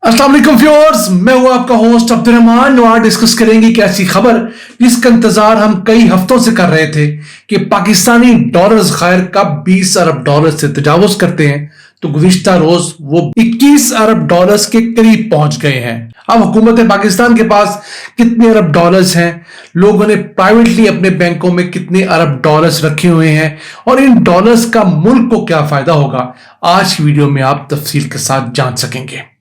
अस्सलाम वालेकुम व्यूअर्स, मैं हूं आपका होस्ट अब्दुल रहमान। आज डिस्कस करेंगे कि ऐसी खबर जिसका इंतजार हम कई हफ्तों से कर रहे थे कि पाकिस्तानी डॉलर्स खैर कब 20 अरब डॉलर से तजावुज करते हैं, तो गुज़िश्ता रोज वो 21 अरब डॉलर्स के करीब पहुंच गए हैं। अब हुकूमत पाकिस्तान के पास कितने अरब डॉलर्स हैं, लोगों ने प्राइवेटली अपने बैंकों में कितने अरब डॉलर्स रखे हुए हैं और इन डॉलर्स का मुल्क को क्या फायदा होगा, आज की वीडियो में आप तफसील के साथ जान सकेंगे।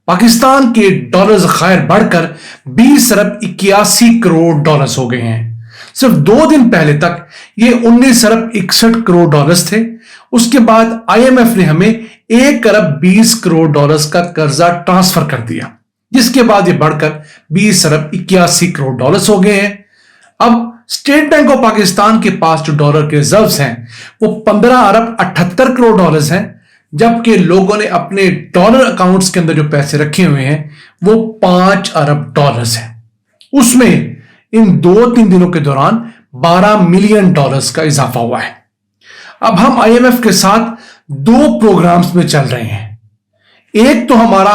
पाकिस्तान के डॉलर्स खैर बढ़कर 20 अरब 81 करोड़ डॉलर्स हो गए हैं। सिर्फ 2 दिन पहले तक ये 19 अरब 61 करोड़ डॉलर्स थे। उसके बाद IMF ने हमें 1 अरब 20 करोड़ डॉलर्स का कर्जा ट्रांसफर कर दिया, जिसके बाद ये बढ़कर 20 अरब 81 करोड़ डॉलर्स हो गए हैं। अब स्टेट बैंक ऑफ पाकिस्तान के पास जो डॉलर के रिजर्व्स हैं वो 15 अरब 78 करोड़ डॉलर्स हैं, जबकि लोगों ने अपने डॉलर अकाउंट्स के अंदर जो पैसे रखे हुए हैं वो 5 अरब डॉलर्स हैं। उसमें इन 2-3 दिनों के दौरान 12 मिलियन डॉलर्स का इजाफा हुआ है। अब हम IMF के साथ 2 प्रोग्राम्स में चल रहे हैं। एक तो हमारा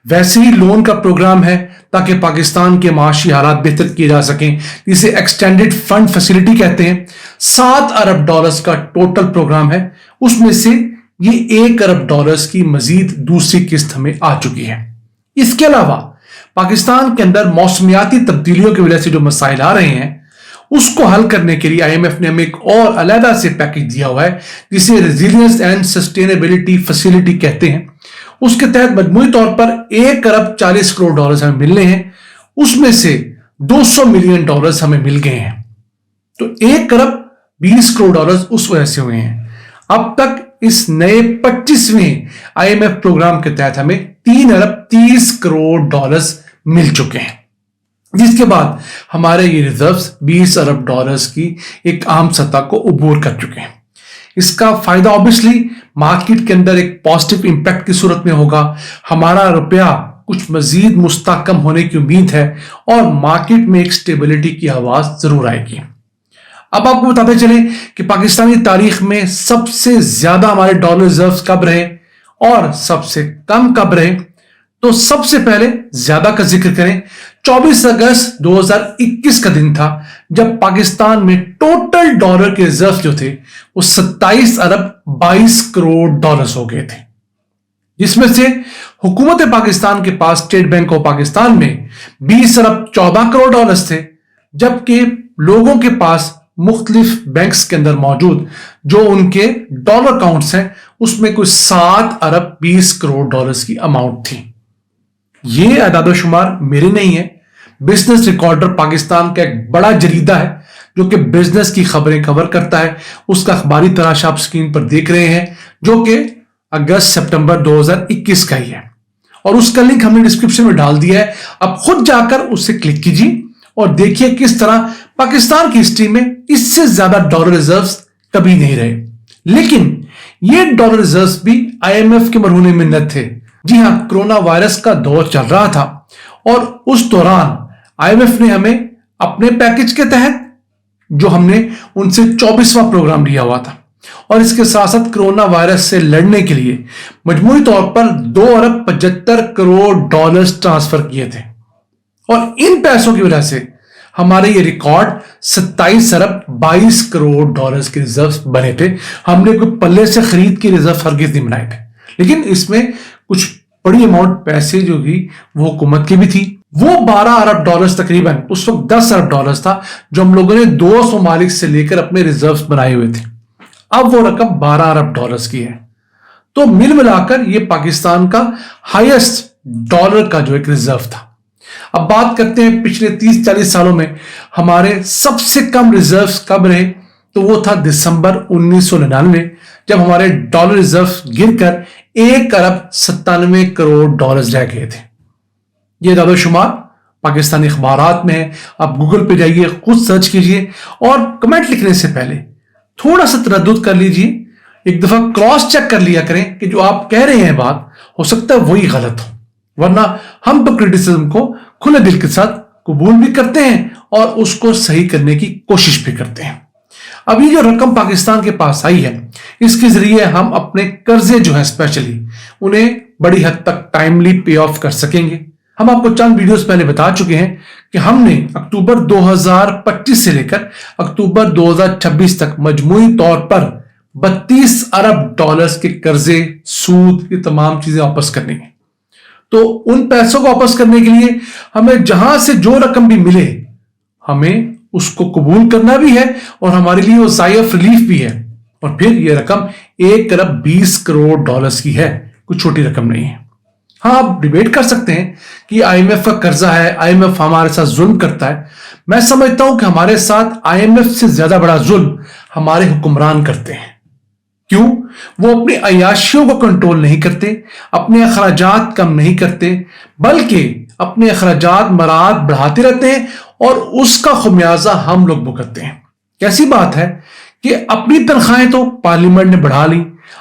वैसे ही लोन का प्रोग्राम है ताकि पाकिस्तान के माशी हालात बेहतर किए जा सकें, जिसे एक्सटेंडेड फंड फैसिलिटी कहते हैं। 7 अरब डॉलर्स का टोटल प्रोग्राम है, उसमें से ये 1 अरब डॉलर्स की मजीद दूसरी किस्त हमें आ चुकी है। इसके अलावा पाकिस्तान के अंदर मौसमियाती तब्दीलियों की वजह से जो मसाइल आ रहे हैं उसको हल करने के लिए IMF ने हमें एक और अलहदा से पैकेज दिया हुआ है, जिसे रेजिलियंस एंड सस्टेनेबिलिटी फैसिलिटी कहते हैं। उसके तहत मजमूई तौर पर 1 अरब 40 करोड़ डॉलर्स हमें मिलने हैं, उसमें से 200 मिलियन डॉलर्स हमें मिल गए हैं। तो 1 अरब 20 करोड़ डॉलर्स उस वजह से हुए हैं। अब तक इस नए 25वें IMF प्रोग्राम के तहत हमें 3 अरब 30 करोड़ डॉलर्स मिल चुके हैं, जिसके बाद हमारे ये रिजर्व्स 20 अरब डॉलर्स की एक आम सतह को उबूर कर चुके हैं। इसका फायदा ऑब्वियसली मार्केट के अंदर एक पॉजिटिव इंपैक्ट की सूरत में होगा। हमारा रुपया कुछ मजीद मुस्तकम होने की उम्मीद है और मार्केट में एक स्टेबिलिटी की आवाज जरूर आएगी। अब आपको बताते चले कि पाकिस्तानी तारीख में सबसे ज्यादा हमारे डॉलर रिजर्व्स कब रहे और सबसे कम कब रहे। तो सबसे पहले ज्यादा का जिक्र करें, 24 अगस्त 2021 का दिन था जब पाकिस्तान में टोटल डॉलर के रिजर्व जो थे वो 27 अरब 22 करोड़ डॉलर्स हो गए थे, जिसमें से हुकूमत पाकिस्तान के पास स्टेट बैंक ऑफ पाकिस्तान में 20 अरब 14 करोड़ डॉलर्स थे, जबकि लोगों के पास मुख्तलिफ बैंक्स के अंदर मौजूद जो उनके डॉलर अकाउंट्स हैं उसमें कुछ 7 अरब 20 करोड़ डॉलर्स की अमाउंट थी। ये अदाद शुमार मेरे नहीं है, बिजनेस रिकॉर्डर पाकिस्तान का एक बड़ा जरीदा है जो कि बिजनेस की खबरें कवर करता है। उसका अखबारी तराश आप स्क्रीन पर देख रहे हैं, जो कि अगस्त सितंबर 2021 का ही है और उसका लिंक हमने डिस्क्रिप्शन में डाल दिया है। अब खुद जाकर उसे क्लिक कीजिए और देखिए किस तरह पाकिस्तान की हिस्ट्री में इससे ज्यादा डॉलर रिजर्व्स कभी नहीं रहे। लेकिन ये डॉलर रिजर्व्स भी IMF के मरहूने मिन्नत थे। जी हां, कोरोना वायरस का दौर चल रहा था और उस दौरान IMF ने हमें अपने पैकेज के तहत जो हमने उनसे 24वां प्रोग्राम लिया हुआ था और इसके साथ साथ कोरोना वायरस से लड़ने के लिए मजमूई तौर पर 2 अरब 75 करोड़ डॉलर्स ट्रांसफर किए थे और इन पैसों की वजह से हमारे ये रिकॉर्ड 27 अरब 22 करोड़ डॉलर्स के रिजर्व बने थे। हमने कोई पल्ले से खरीद के रिजर्व हरगिज नहीं बनाए थे, लेकिन इसमें कुछ बड़ी अमाउंट पैसे जो भी वो हुकूमत की भी थी। वो 12 अरब डॉलर्स तकरीबन उस वक्त 10 अरब डॉलर्स था जो हम लोगों ने 2 ममालिक से लेकर अपने रिजर्व बनाए हुए थे। अब वो रकम 12 अरब डॉलर्स की है। तो मिल मिलाकर ये पाकिस्तान का हाईएस्ट डॉलर का जो एक रिजर्व था। अब बात करते हैं पिछले 30-40 सालों में हमारे सबसे कम रिजर्व्स कब रहे, तो वो था दिसंबर 1999 जब हमारे डॉलर रिजर्व गिरकर 1 अरब 97 करोड़ डॉलर्स रह गए थे। ये दादा शुमार पाकिस्तानी अखबारात में है, आप गूगल पे जाइए, खुद सर्च कीजिए और कमेंट लिखने से पहले थोड़ा सा तरद्दुद कर लीजिए, एक दफा क्रॉस चेक कर लिया करें कि जो आप कह रहे हैं बात हो सकता है वही गलत हो, वरना हम तो क्रिटिसिज्म को खुले दिल के साथ कबूल भी करते हैं और उसको सही करने की कोशिश भी करते हैं। अभी जो रकम पाकिस्तान के पास आई है इसके जरिए हम अपने कर्जे जो है स्पेशली उन्हें बड़ी हद तक टाइमली पे ऑफ कर सकेंगे। हम आपको चंद वीडियोस पहले बता चुके हैं कि हमने अक्टूबर 2025 से लेकर अक्टूबर 2026 तक मजमूई तौर पर 32 अरब डॉलर्स के कर्जे, सूद, ये तमाम चीजें वापस करनी है। तो उन पैसों को वापस करने के लिए हमें जहां से जो रकम भी मिले हमें उसको कबूल करना भी है और हमारे लिए वो साई ऑफ रिलीफ भी है। और फिर ये रकम 1 अरब 20 करोड़ डॉलर्स की है, कुछ छोटी रकम नहीं है। हाँ, आप डिबेट कर सकते हैं कि आईएमएफ का कर्जा है, आईएमएफ हमारे साथ जुल्म करता है। मैं समझता हूं कि हमारे साथ आईएमएफ से ज्यादा बड़ा जुल्म हमारे हुक्मरान करते हैं। क्यों? वो अपनी अय्याशियों को कंट्रोल नहीं करते, अपने अखराजात कम नहीं करते, बल्कि अपने अखराजात मराद बढ़ाते रहते हैं और उसका खुमियाजा हम लोग भुगतते हैं। कैसी बात है कि अपनी तनख्वाहें तो पार्लियामेंट ने बढ़ा ली,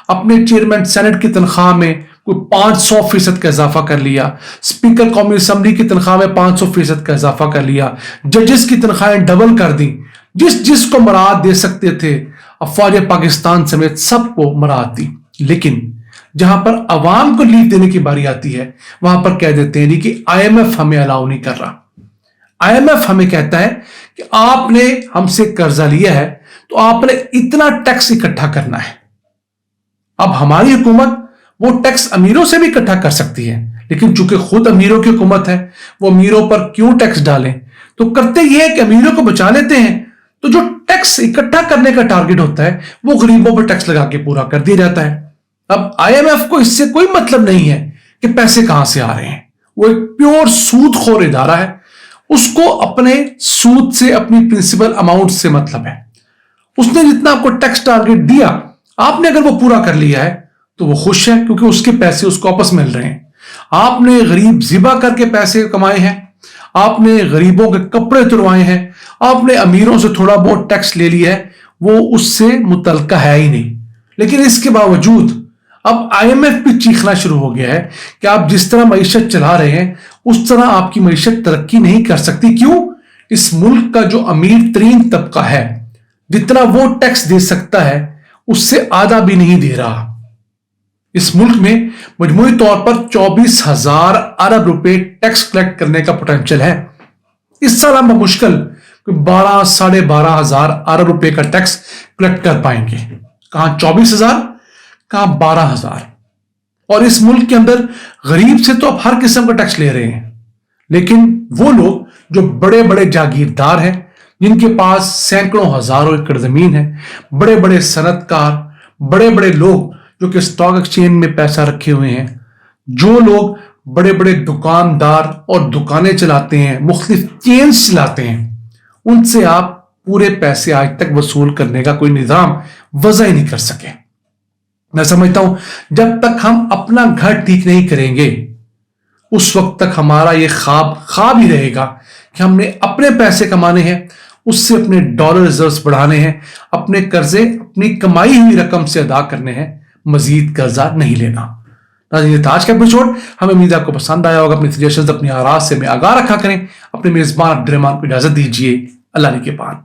अपने चेयरमैन सेनेट की तनख्वाह में कोई 500% का इजाफा कर लिया, स्पीकर कौमी असेंबली की तनख्वाह में 500% का इजाफा कर लिया, जजेस की तनख्वाहें डबल कर दी, जिस जिसको मराद दे सकते थे अफवाज पाकिस्तान समेत सबको मराद दी। लेकिन जहां पर अवाम को लीव देने की बारी आती है वहां पर कह देते हैं कि आईएमएफ हमें अलाउ नहीं कर रहा। आईएमएफ हमें कहता है कि आपने हमसे कर्जा लिया है तो आपने इतना टैक्स इकट्ठा करना है। अब हमारी हुकूमत वो टैक्स अमीरों से भी इकट्ठा कर सकती है, लेकिन चूंकि खुद अमीरों की हुकूमत है, वो अमीरों पर क्यों टैक्स डालें? तो करते ये है कि अमीरों को बचा लेते हैं, तो जो टैक्स इकट्ठा करने का टारगेट होता है वो गरीबों पर टैक्स लगा के पूरा कर दिया जाता है। अब आईएमएफ को इससे कोई मतलब नहीं है कि पैसे कहां से आ रहे हैं। वो एक प्योर सूदखोर इदारा है, उसको अपने सूद से, अपनी प्रिंसिपल अमाउंट से मतलब है। उसने जितना आपको टैक्स टारगेट दिया, आपने अगर वो पूरा कर लिया है तो वो खुश है, क्योंकि उसके पैसे उसको वापस मिल रहे हैं। आपने गरीब जिबा करके पैसे कमाए हैं, आपने गरीबों के कपड़े तुरवाए हैं, आपने अमीरों से थोड़ा बहुत टैक्स ले लिया है, वो उससे मुतल्का है ही नहीं। लेकिन इसके बावजूद अब आईएमएफ भी चीखना शुरू हो गया है कि आप जिस तरह मईशत चला रहे हैं उस तरह आपकी मईशत तरक्की नहीं कर सकती। क्यों? इस मुल्क का जो अमीर तरीन तबका है, जितना वो टैक्स दे सकता है उससे आधा भी नहीं दे रहा। इस मुल्क में मजमूई तौर पर 24,000 अरब रुपए टैक्स कलेक्ट करने का पोटेंशियल है। इस साल हम मुश्किल 12 साढ़े 12,000 अरब रुपए का टैक्स कलेक्ट कर पाएंगे। कहां 24,000, कहां 12,000। और इस मुल्क के अंदर गरीब से तो आप हर किस्म का टैक्स ले रहे हैं, लेकिन वो लोग जो बड़े बड़े जागीरदार हैं, जिनके पास सैकड़ों हजारों एकड़ जमीन है, बड़े बड़े सनतकार, बड़े बड़े लोग जो कि स्टॉक एक्सचेंज में पैसा रखे हुए हैं, जो लोग बड़े बड़े दुकानदार और दुकानें चलाते हैं, मुख्तलिफ चेन्स चलाते हैं, उनसे आप पूरे पैसे आज तक वसूल करने का कोई निजाम वजह ही नहीं कर सके। मैं समझता हूं जब तक हम अपना घर ठीक नहीं करेंगे उस वक्त तक हमारा ये ख्वाब ही रहेगा कि हमने अपने पैसे कमाने हैं, उससे अपने डॉलर रिजर्व्स बढ़ाने हैं, अपने कर्जे अपनी कमाई हुई रकम से अदा करने हैं, मजीद कर्जा नहीं लेना। आज का एपिसोड हमें उम्मीद आपको पसंद आया होगा। अपनी सजेशंस, अपनी आराज से हमें आगाह रखा करें। अपने मेजबान अब्दुर्रहमान को इजाजत दीजिए। अल्लाह ने के पान।